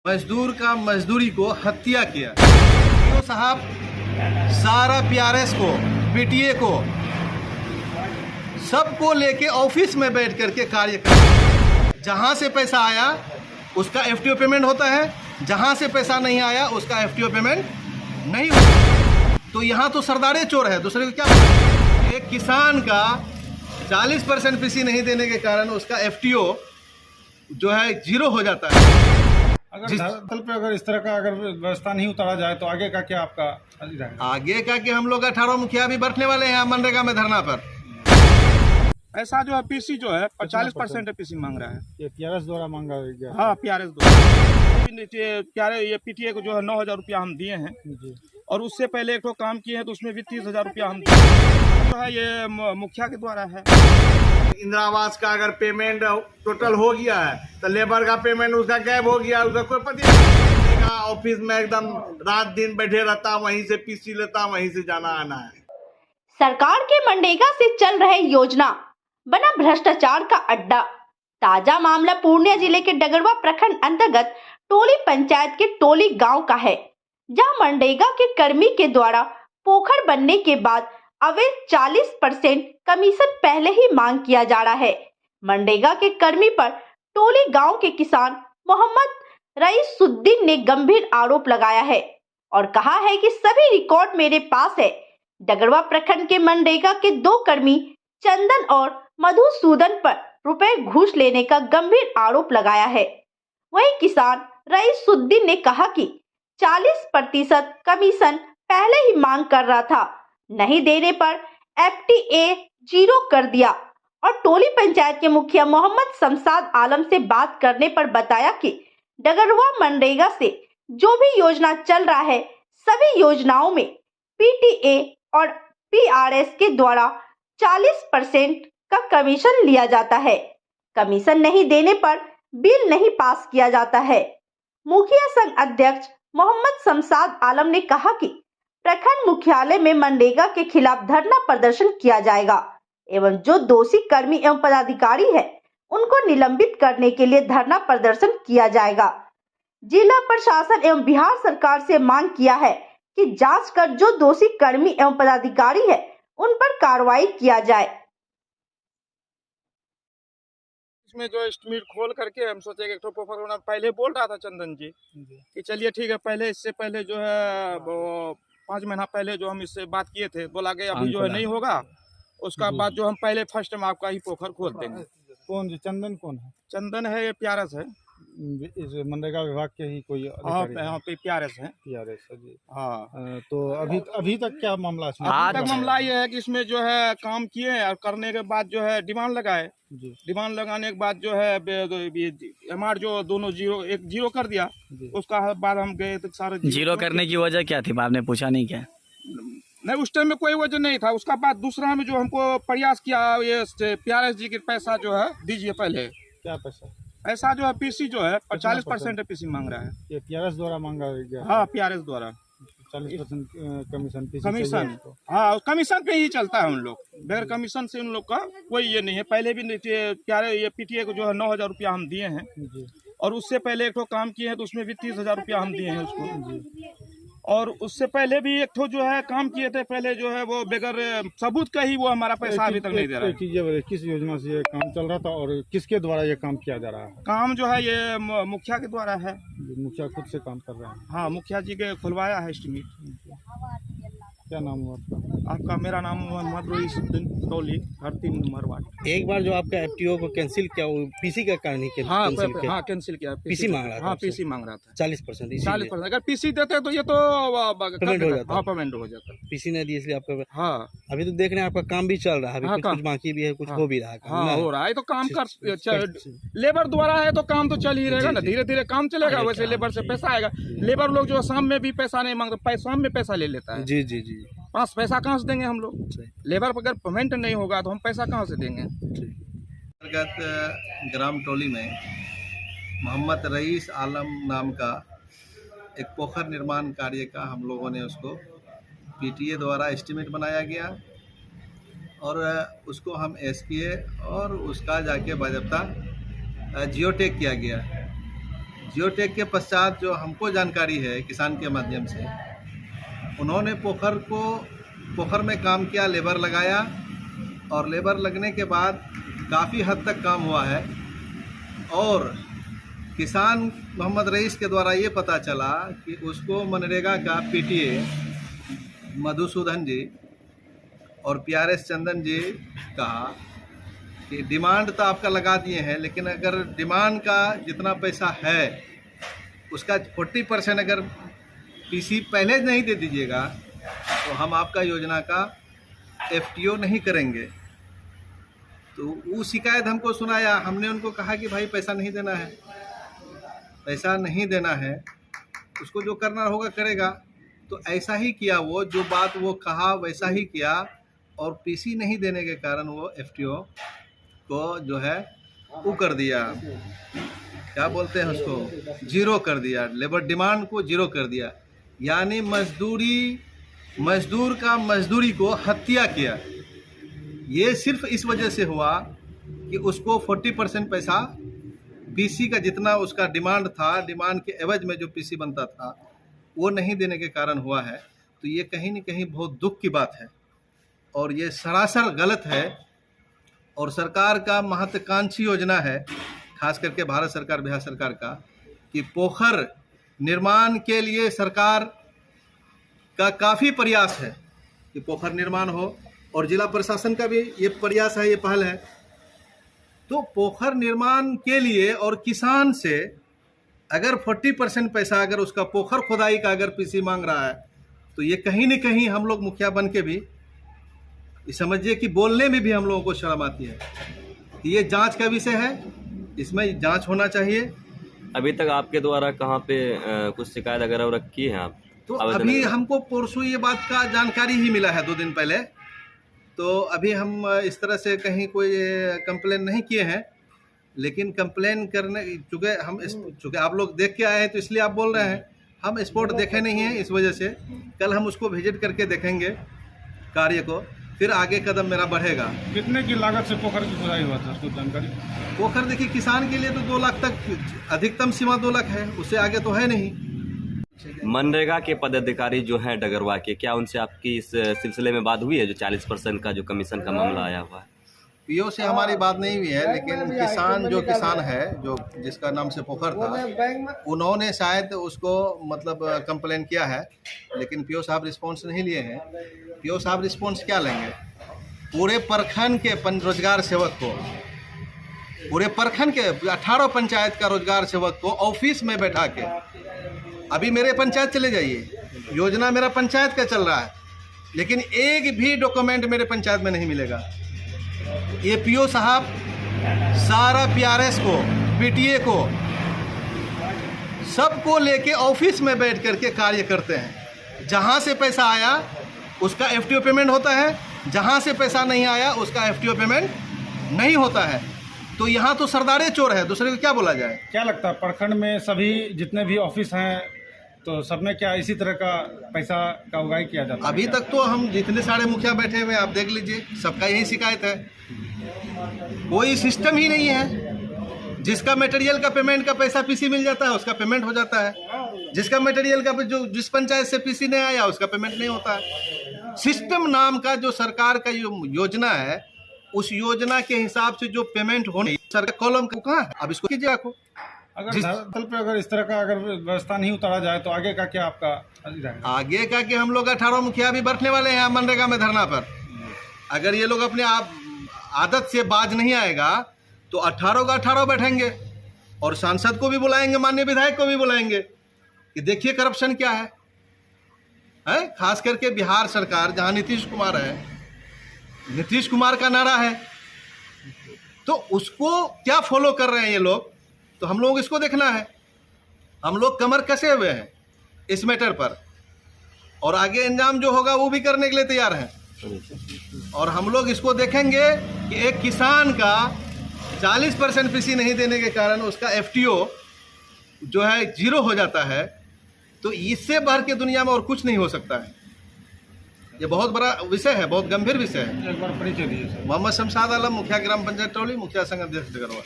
मजदूर का मजदूरी को हत्या किया। तो साहब सारा पीआरएस को, पीटीए को, सबको लेके ऑफिस में बैठ करके कार्य कर, जहां से पैसा आया उसका एफटीओ पेमेंट होता है, जहां से पैसा नहीं आया उसका एफटीओ पेमेंट नहीं होता। तो यहाँ तो सरदारे चोर है, दूसरे को क्या। एक किसान का 40% पीसी नहीं देने के कारण उसका एफटीओ जो है 0 हो जाता है। धरातल पे अगर इस तरह का अगर व्यवस्था नहीं उतारा जाए तो आगे का क्या आपका रहेगा? आगे का कि हम लोग 18 मुखिया भी बैठने वाले हैं मनरेगा में धरना पर। ऐसा जो है पीसी जो है 40% पीसी मांग रहा है। ये पीआरएस द्वारा मांगा गया? हाँ, पीआरएस द्वारा। ये पीटीए को जो है 9,000 रुपया हम दिए हैं जी। और उससे पहले एक तो काम किए हैं तो उसमें भी 30,000 रुपया हम दिए जो है ये मुखिया के द्वारा है। इंदिरा आवास का अगर पेमेंट टोटल हो गया है तो लेबर का पेमेंट उसका गायब हो गया, उसका कोई पता नहीं। ऑफिस में एकदम रात दिन बैठे रहता, वहीं से पीसी लेता, वहीं से जाना आना है। सरकार के मनरेगा से चल रहे योजना बना भ्रष्टाचार का अड्डा। ताजा मामला पूर्णिया जिले के डगरवा प्रखंड अंतर्गत टोली पंचायत के टोली गांव का है, जहां मनरेगा के कर्मी के द्वारा पोखर बनने के बाद अवैध 40% कमीशन पहले ही मांग किया जा रहा है। मनरेगा के कर्मी पर टोली गांव के किसान मोहम्मद रईसुद्दीन ने गंभीर आरोप लगाया है और कहा है कि सभी रिकॉर्ड मेरे पास है। डगरवा प्रखंड के मनरेगा के 2 कर्मी चंदन और मधुसूदन पर रुपए घूस लेने का गंभीर आरोप लगाया है। वहीं किसान रईसुद्दीन ने कहा कि 40% कमीशन पहले ही मांग कर रहा था, नहीं देने पर एफटीए 0 कर दिया और टोली पंचायत के मुखिया मोहम्मद शमसाद आलम से बात करने पर बताया कि डगरवा मनरेगा से जो भी योजना चल रहा है सभी योजनाओं में पीटीए और पीआरएस के द्वारा 40% का कमीशन लिया जाता है। कमीशन नहीं देने पर बिल नहीं पास किया जाता है। मुखिया संघ अध्यक्ष मोहम्मद शमसाद आलम ने कहा कि प्रखंड मुख्यालय में मनरेगा के खिलाफ धरना प्रदर्शन किया जाएगा एवं जो दोषी कर्मी एवं पदाधिकारी है उनको निलंबित करने के लिए धरना प्रदर्शन किया जाएगा। जिला प्रशासन एवं बिहार सरकार से मांग किया है कि जांच कर जो दोषी कर्मी एवं पदाधिकारी है उन पर कार्रवाई किया जाए। इसमें जो एस्टिमेट खोल करके हम सोचे कि पोखर पहले बोल रहा था चंदन जी कि चलिए ठीक है, पहले इससे पहले जो है वो 5 महीना पहले जो हम इससे बात किए थे, बोला गया अभी जो है नहीं होगा, उसका बाद जो हम पहले फर्स्ट टाइम आपका ही पोखर खोल देंगे। कौन जी? चंदन कौन है? चंदन है, ये पीआरएस है, इस मनरेगा विभाग के ही कोई हाँ पे पीआरएस है। पीआरएस है जी। हाँ, तो अभी तक क्या मामला है? अभी तक मामला ये है कि इसमें जो है काम किए और करने के बाद जो है डिमांड लगाए जी। डिमांड लगाने के बाद जो है एमआर जो दोनों 0 कर दिया, उसका बाद हम गए तो सारे 0 करने की वजह क्या थी? आपने पूछा नहीं क्या? नहीं, उस टाइम में कोई वजह नहीं था। उसका बाद दूसरा में जो हमको प्रयास किया, ये पीआरएस जी के पैसा जो है दीजिए पहले। क्या पैसा? ऐसा जो है पीसी जो है 40% पीसी मांग रहा है। ये पीआरएस द्वारा मांगा गया? हाँ, पीआरएस द्वारा 40% कमीशन। कमीशन, हाँ, कमीशन पे ही चलता है उन लोग, बगैर कमीशन से उन लोग का कोई ये नहीं है। पहले भी ये पीटीए को जो है 9,000 रुपया हम दिए हैं और उससे पहले एक तो काम किए हैं तो उसमें भी 30,000 रुपया हम दिए हैं उसको। और उससे पहले भी एक तो जो है काम किए थे पहले, जो है वो बगैर सबूत का ही वो हमारा पैसा अभी तक नहीं दे रहा है। किस योजना से ये काम चल रहा था और किसके द्वारा ये काम किया जा रहा है? काम जो है ये मुखिया के द्वारा है। मुखिया खुद से काम कर रहे हैं? हाँ, मुखिया जी के खुलवाया है एस्टिमेट। क्या नाम हुआ आपका? आपका? मेरा नाम मोहम्मद रईसुद्दीन, टोली 3 नंबर वार्ड। एक बार जो आपका एफटीओ को कैंसिल किया, वो पीसी का कारण ही हाँ, कैंसिल किया। पीसी मांग रहा था? हाँ, पीसी मांग रहा था 40%। 40%। अगर पीसी देते तो ये तो पेमेंट हो जाता। हाँ, पेमेंट हो जाता। पीसी नहीं दिए इसलिए आपका। हाँ, अभी तो देख रहे हैं आपका काम भी चल रहा है, अभी कुछ बाकी भी है, कुछ हो भी रहा है। हाँ, हो रहा है तो काम कर लेबर द्वारा है तो काम तो चल ही रहेगा ना, धीरे धीरे काम चलेगा। वैसे लेबर से पैसा आएगा। लेबर लोग जो शाम में भी पैसा नहीं मांगते, शाम में पैसा ले लेता है। जी जी जी। 5 पैसा कहाँ से देंगे हम लोग? लेबर पर अगर पेमेंट नहीं होगा तो हम पैसा कहाँ से देंगे? अंतर्गत ग्राम टोली में मोहम्मद रईस आलम नाम का एक पोखर निर्माण कार्य का हम लोगों ने उसको पीटीए द्वारा एस्टिमेट बनाया गया और उसको हम एसपीए और उसका जाके बाज़ाब्ता जियोटेक किया गया। जियोटेक के पश्चात जो हमको जानकारी है किसान के माध्यम से, उन्होंने पोखर में काम किया, लेबर लगाया और लेबर लगने के बाद काफ़ी हद तक काम हुआ है। और किसान मोहम्मद रईस के द्वारा ये पता चला कि उसको मनरेगा का पीटीए मधुसूदन जी और PRS चंदन जी कहा कि डिमांड तो आपका लगा दिए हैं, लेकिन अगर डिमांड का जितना पैसा है उसका 40% अगर पीसी पहले नहीं दे दीजिएगा तो हम आपका योजना का FTO नहीं करेंगे। तो वो शिकायत हमको सुनाया, हमने उनको कहा कि भाई पैसा नहीं देना है, पैसा नहीं देना है, उसको जो करना होगा करेगा। तो ऐसा ही किया, वो जो बात वो कहा वैसा ही किया और पीसी नहीं देने के कारण वो FTO को जो है वो कर दिया, क्या बोलते हैं उसको, जीरो कर दिया, लेबर डिमांड को जीरो कर दिया। यानी मजदूर का मजदूरी को हत्या किया। ये सिर्फ इस वजह से हुआ कि उसको 40% पैसा पीसी का जितना उसका डिमांड था, डिमांड के एवज में जो पीसी बनता था वो नहीं देने के कारण हुआ है। तो ये कहीं न कहीं बहुत दुख की बात है और ये सरासर गलत है। और सरकार का महत्वाकांक्षी योजना है, खास करके भारत सरकार, बिहार सरकार का, कि पोखर निर्माण के लिए सरकार का काफ़ी प्रयास है कि पोखर निर्माण हो और जिला प्रशासन का भी ये प्रयास है, ये पहल है। तो पोखर निर्माण के लिए और किसान से अगर 40% पैसा अगर उसका पोखर खुदाई का अगर पीसी मांग रहा है तो ये कहीं न कहीं हम लोग मुखिया बन के भी समझिए कि बोलने में भी हम लोगों को शर्म आती है। ये जांच का विषय है, इसमें जांच होना चाहिए। अभी तक आपके द्वारा कहाँ पे कुछ शिकायत वगैरह रखी है आप? तो अभी हमको परसों ये बात का जानकारी ही मिला है 2 दिन पहले। तो अभी हम इस तरह से कहीं कोई कंप्लेन नहीं किए हैं, लेकिन कंप्लेन करने चूँकि आप लोग देख के आए हैं तो इसलिए आप बोल रहे हैं। हम स्पॉट देखे नहीं हैं, इस वजह से कल हम उसको विजिट करके देखेंगे कार्य को, फिर आगे कदम मेरा बढ़ेगा। कितने की लागत से पोखर की खुदाई हुआ था, उसको जानकारी? पोखर देखिए, किसान के लिए तो 2 लाख तक अधिकतम सीमा 2 लाख है, उससे आगे तो है नहीं। मनरेगा के पदाधिकारी जो हैं डगरवा के, क्या उनसे आपकी इस सिलसिले में बात हुई है, जो 40% का जो कमीशन का मामला आया हुआ है? पीओ से हमारी बात नहीं हुई है, लेकिन किसान है जो जिसका नाम से पोखर था, उन्होंने शायद उसको मतलब कंप्लेन किया है, लेकिन पीओ साहब रिस्पॉन्स नहीं लिए हैं। पीओ साहब रिस्पॉन्स क्या लेंगे? पूरे प्रखंड के रोजगार सेवक को, पूरे प्रखंड के 18 पंचायत का रोजगार सेवक को ऑफिस में बैठा के, अभी मेरे पंचायत चले जाइए, योजना मेरा पंचायत का चल रहा है, लेकिन एक भी डॉक्यूमेंट मेरे पंचायत में नहीं मिलेगा। ये पीओ साहब सारा PRS को, PTA को, सबको लेके ऑफिस में बैठ करके कार्य करते हैं। जहां से पैसा आया उसका FTO पेमेंट होता है, जहां से पैसा नहीं आया उसका FTO पेमेंट नहीं होता है। तो यहाँ तो सरदारे चोर है, दूसरे को क्या बोला जाए? क्या लगता है प्रखंड में सभी जितने भी ऑफिस हैं तो सब में क्या इसी तरह का पैसा का उगाही किया जाता है? अभी तक तो हम जितने सारे मुखिया बैठे हुए आप देख लीजिए, सबका यही शिकायत है। कोई सिस्टम ही नहीं है। जिसका मटेरियल का पेमेंट का पैसा पीसी मिल जाता है उसका पेमेंट हो जाता है, जिसका मटेरियल का जो जिस पंचायत से पीसी नहीं आया उसका पेमेंट नहीं होता है। सिस्टम नाम का जो सरकार का योजना है, उस योजना के हिसाब से जो पेमेंट होने सरकार कॉलम को कहाँ है? अब इसको कीजिए। आपको अगर धरातल पे अगर इस तरह का अगर व्यवस्था नहीं उतारा जाए तो आगे का क्या आपका रहेगा? आगे का कि हम लोग 18 मुखिया भी बैठने वाले हैं मनरेगा में धरना पर। अगर ये लोग अपने आप आदत से बाज नहीं आएगा तो 18 का 18 बैठेंगे और सांसद को भी बुलाएंगे, माननीय विधायक को भी बुलाएंगे कि देखिए करप्शन क्या है? खास करके बिहार सरकार जहां नीतीश कुमार है, नीतीश कुमार का नारा है, तो उसको क्या फॉलो कर रहे हैं ये लोग, तो हम लोग इसको देखना है। हम लोग कमर कसे हुए हैं इस मैटर पर और आगे इंजाम जो होगा वो भी करने के लिए तैयार हैं। और हम लोग इसको देखेंगे कि एक किसान का 40% पीसी नहीं देने के कारण उसका FTO जो है जीरो हो जाता है, तो इससे बढ़ के दुनिया में और कुछ नहीं हो सकता है। ये बहुत बड़ा विषय है, बहुत गंभीर विषय है। एक बार परिचय दीजिए सर। मोहम्मद शमशाद आलम, मुखिया ग्राम पंचायत टोली, मुखिया संघ अध्यक्ष डगरवा।